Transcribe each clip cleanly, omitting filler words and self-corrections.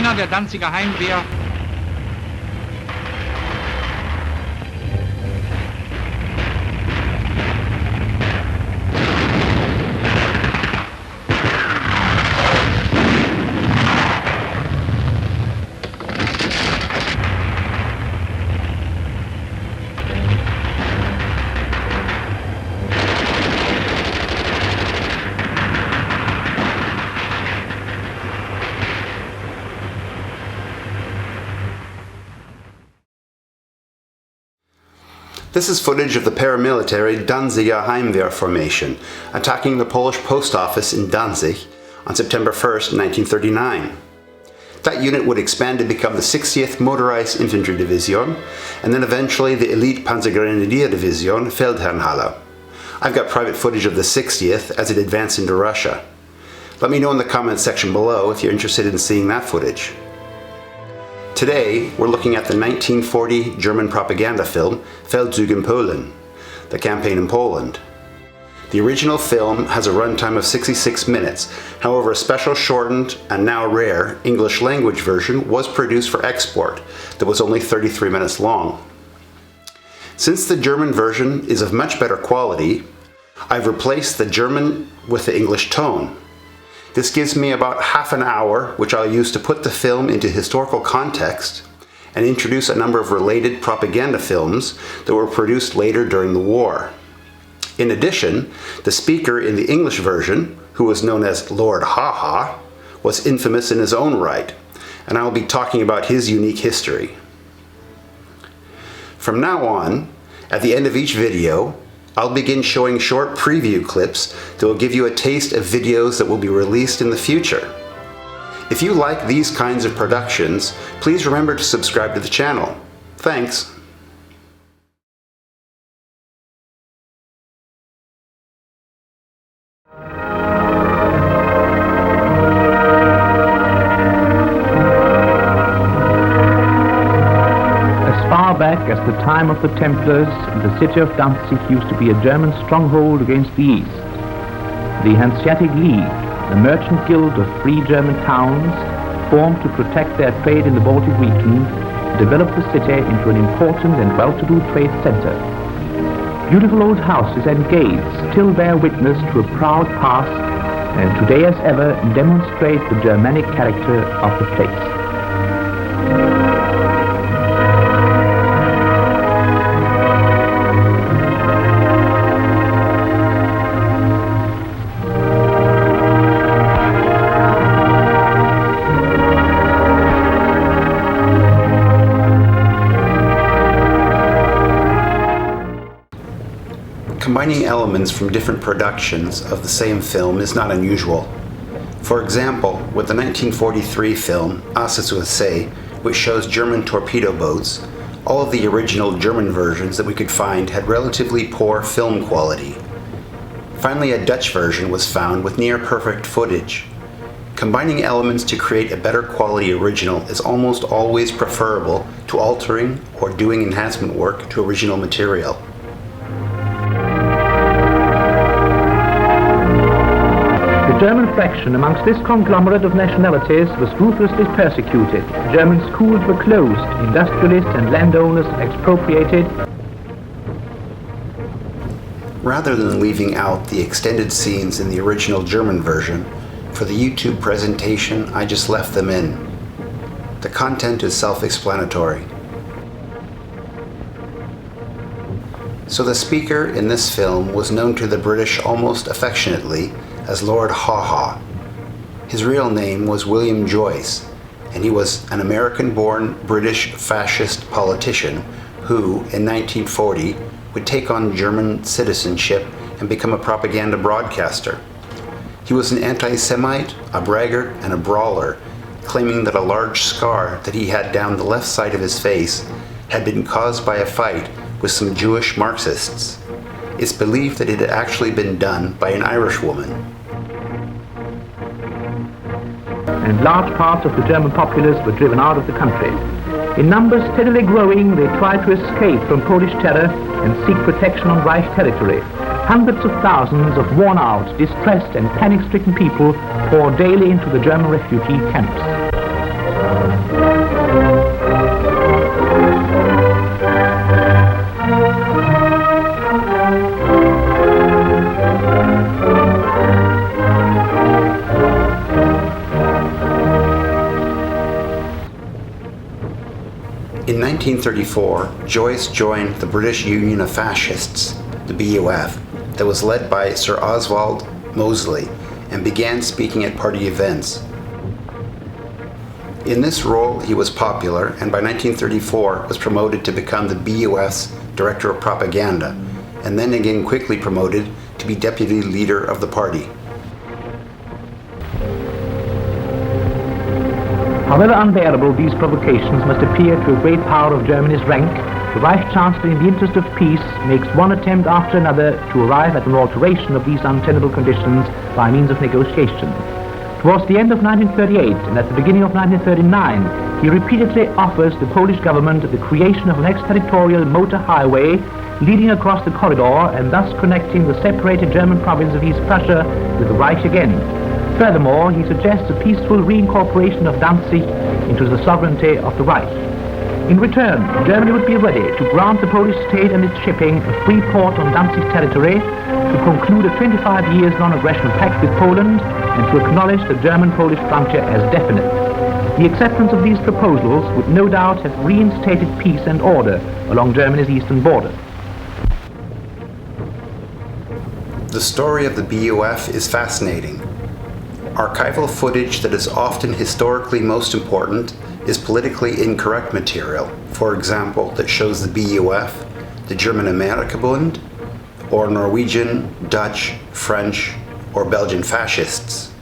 einer der Danziger Heimwehr. This is footage of the paramilitary Danziger Heimwehr formation attacking the Polish post office in Danzig on September 1st, 1939. That unit would expand to become the 60th Motorized Infantry Division and then eventually the elite Panzergrenadier Division Feldhernhalle. I've got private footage of the 60th as it advanced into Russia. Let me know in the comments section below if you're interested in seeing that footage. Today, we're looking at the 1940 German propaganda film Feldzug in Polen, the campaign in Poland. The original film has a runtime of 66 minutes, however a special shortened and now rare English language version was produced for export that was only 33 minutes long. Since the German version is of much better quality, I've replaced the German with the English tone. This gives me about half an hour, which I'll use to put the film into historical context and introduce a number of related propaganda films that were produced later during the war. In addition, the speaker in the English version, who was known as Lord Haw-Haw, was infamous in his own right, and I'll be talking about his unique history. From now on, at the end of each video, I'll begin showing short preview clips that will give you a taste of videos that will be released in the future. If you like these kinds of productions, please remember to subscribe to the channel. Thanks. Back as the time of the Templars, the city of Danzig used to be a German stronghold against the east. The Hanseatic League, the merchant guild of free German towns, formed to protect their trade in the Baltic region, developed the city into an important and well-to-do trade center. Beautiful old houses and gates still bear witness to a proud past, and today as ever demonstrate the Germanic character of the place. Combining elements from different productions of the same film is not unusual. For example, with the 1943 film Oswald, which shows German torpedo boats, all of the original German versions that we could find had relatively poor film quality. Finally, a Dutch version was found with near-perfect footage. Combining elements to create a better quality original is almost always preferable to altering or doing enhancement work to original material. The German fraction amongst this conglomerate of nationalities was ruthlessly persecuted. German schools were closed, industrialists and landowners expropriated. Rather than leaving out the extended scenes in the original German version, for the YouTube presentation I just left them in. The content is self-explanatory. So the speaker in this film was known to the British almost affectionately as Lord Haw-Haw. His real name was William Joyce, and he was an American-born British fascist politician who, in 1940, would take on German citizenship and become a propaganda broadcaster. He was an anti-Semite, a braggart, and a brawler, claiming that a large scar that he had down the left side of his face had been caused by a fight with some Jewish Marxists. It's believed that it had actually been done by an Irish woman. And large parts of the German populace were driven out of the country. In numbers steadily growing, they tried to escape from Polish terror and seek protection on Reich territory. Hundreds of thousands of worn-out, distressed and panic-stricken people poured daily into the German refugee camps. In 1934, Joyce joined the British Union of Fascists, the BUF, that was led by Sir Oswald Mosely, and began speaking at party events. In this role, he was popular, and by 1934 was promoted to become the BUF's Director of Propaganda, and then again quickly promoted to be Deputy Leader of the party. However unbearable these provocations must appear to a great power of Germany's rank, the Reich Chancellor, in the interest of peace, makes one attempt after another to arrive at an alteration of these untenable conditions by means of negotiation. Towards the end of 1938 and at the beginning of 1939, he repeatedly offers the Polish government the creation of an exterritorial motor highway leading across the corridor and thus connecting the separated German province of East Prussia with the Reich again. Furthermore, he suggests a peaceful reincorporation of Danzig into the sovereignty of the Reich. In return, Germany would be ready to grant the Polish state and its shipping a free port on Danzig territory, to conclude a 25 years non-aggression pact with Poland, and to acknowledge the German-Polish frontier as definite. The acceptance of these proposals would no doubt have reinstated peace and order along Germany's eastern border. The story of the BUF is fascinating. Archival footage that is often historically most important is politically incorrect material, for example, that shows the BUF, the German Amerikabund, or Norwegian, Dutch, French, or Belgian fascists.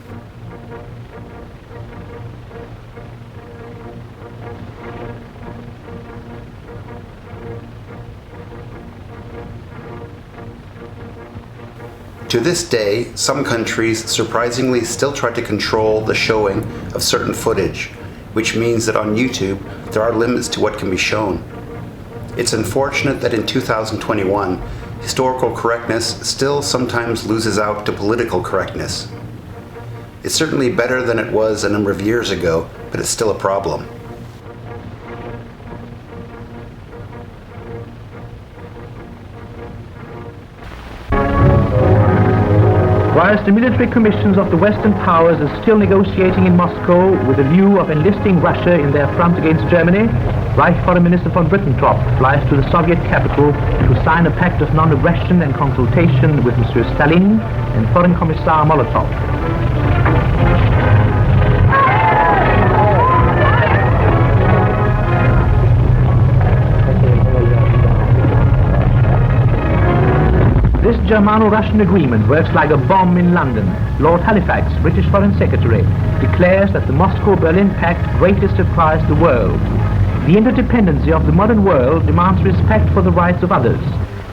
To this day, some countries surprisingly still try to control the showing of certain footage, which means that on YouTube there are limits to what can be shown. It's unfortunate that in 2021, historical correctness still sometimes loses out to political correctness. It's certainly better than it was a number of years ago, but it's still a problem. Whilst the military commissions of the Western powers are still negotiating in Moscow with a view of enlisting Russia in their front against Germany, Reich Foreign Minister von Ribbentrop flies to the Soviet capital to sign a pact of non-aggression and consultation with Monsieur Stalin and Foreign Commissar Molotov. This Germano-Russian agreement works like a bomb in London. Lord Halifax, British Foreign Secretary, declares that the Moscow-Berlin Pact greatly surprised the world. The interdependency of the modern world demands respect for the rights of others.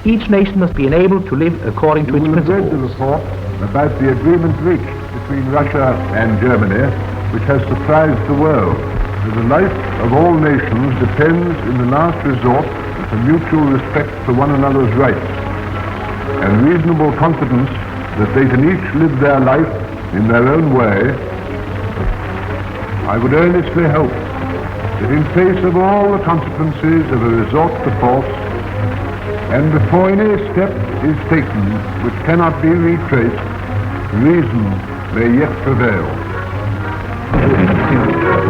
Each nation must be enabled to live according to its principles. You will read the report about the agreement reached between Russia and Germany, which has surprised the world. The life of all nations depends in the last resort on mutual respect for one another's rights and reasonable confidence that they can each live their life in their own way. I would earnestly hope that in face of all the consequences of a resort to force, and before any step is taken which cannot be retraced, reason may yet prevail.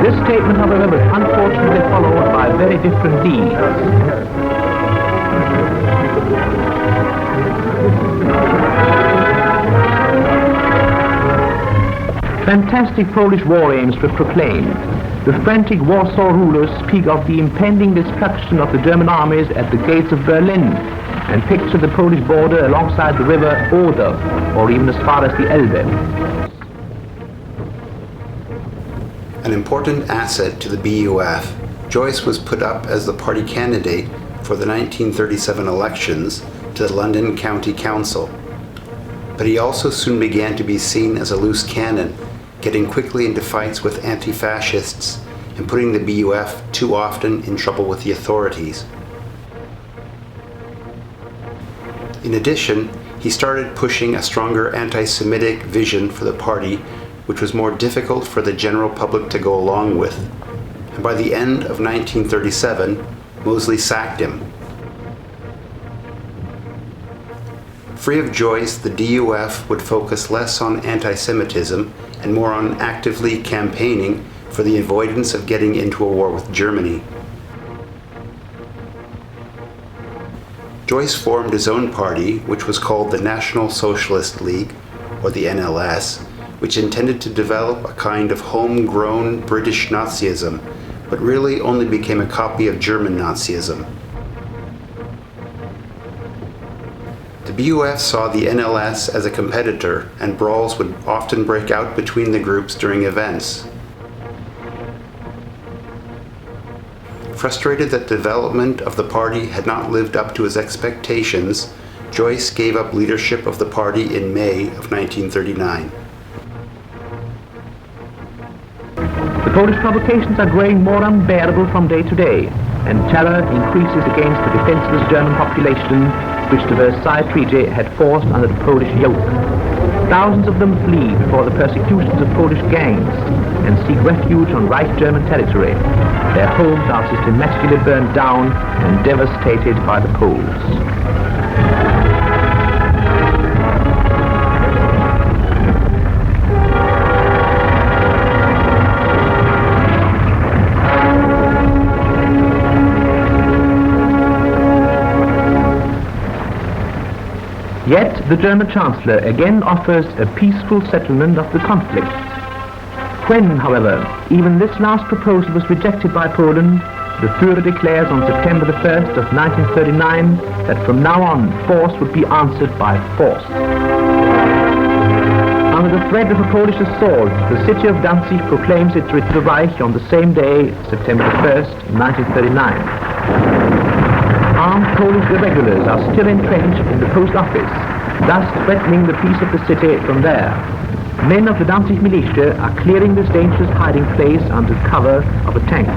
This statement, however, was unfortunately followed by very different deeds. Fantastic Polish war aims were proclaimed. The frantic Warsaw rulers speak of the impending destruction of the German armies at the gates of Berlin and picture the Polish border alongside the river Oder, or even as far as the Elbe. An important asset to the BUF, Joyce was put up as the party candidate for the 1937 elections to the London County Council. But he also soon began to be seen as a loose cannon, getting quickly into fights with anti-fascists and putting the BUF too often in trouble with the authorities. In addition, he started pushing a stronger anti-Semitic vision for the party, which was more difficult for the general public to go along with, and by the end of 1937, Mosely sacked him. Free of Joyce, the DUF would focus less on anti-Semitism and more on actively campaigning for the avoidance of getting into a war with Germany. Joyce formed his own party, which was called the National Socialist League, or the NLS, which intended to develop a kind of homegrown British Nazism, but really only became a copy of German Nazism. The BUF saw the NLS as a competitor, and brawls would often break out between the groups during events. Frustrated that the development of the party had not lived up to his expectations, Joyce gave up leadership of the party in May of 1939. The Polish provocations are growing more unbearable from day to day, and terror increases against the defenseless German population which the Versailles Treaty had forced under the Polish yoke. Thousands of them flee before the persecutions of Polish gangs and seek refuge on right German territory. Their homes are systematically burned down and devastated by the Poles. Yet the German Chancellor again offers a peaceful settlement of the conflict. When, however, even this last proposal was rejected by Poland, the Führer declares on September the 1st of 1939 that from now on force would be answered by force. Under the threat of a Polish assault, the city of Danzig proclaims its return to the Reich on the same day, September the 1st, 1939. Armed Polish irregulars are still entrenched in the post office, thus threatening the peace of the city from there. Men of the Danzig militia are clearing this dangerous hiding place under cover of a tank.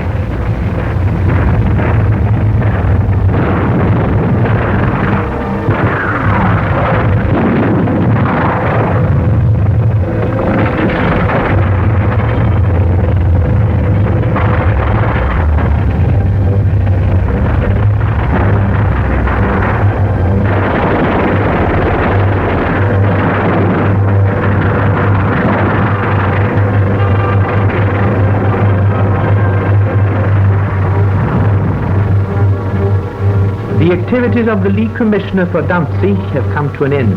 The activities of the League Commissioner for Danzig have come to an end.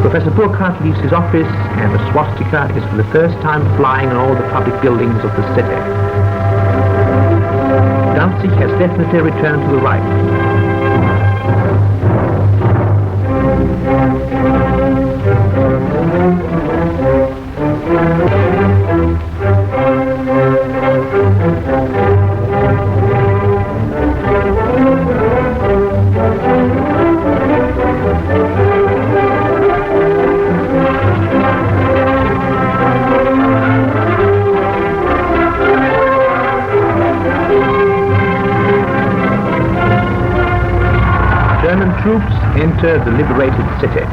Professor Burkhardt leaves his office and the swastika is for the first time flying on all the public buildings of the city. Danzig has definitely returned to the Reich. German troops enter the liberated city.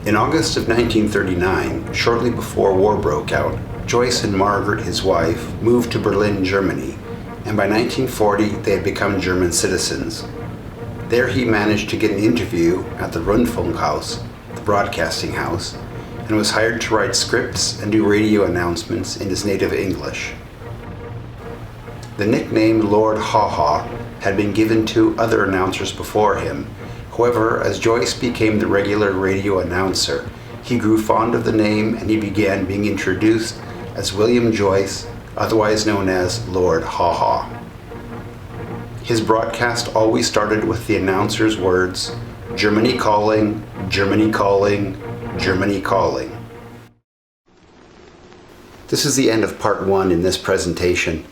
In August of 1939, shortly before war broke out, Joyce and Margaret, his wife, moved to Berlin, Germany, and by 1940 they had become German citizens. There he managed to get an interview at the Rundfunkhaus, the broadcasting house, and was hired to write scripts and do radio announcements in his native English. The nickname Lord Haw-Haw had been given to other announcers before him. However, as Joyce became the regular radio announcer, he grew fond of the name and he began being introduced as William Joyce, otherwise known as Lord Haw-Haw. His broadcast always started with the announcer's words, "Germany calling, Germany calling, Germany calling." This is the end of part 1 in this presentation.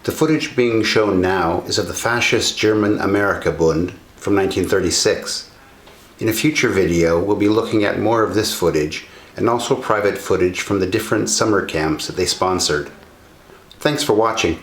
The footage being shown now is of the fascist German Amerika-Bund from 1936. In a future video, we'll be looking at more of this footage and also private footage from the different summer camps that they sponsored. Thanks for watching.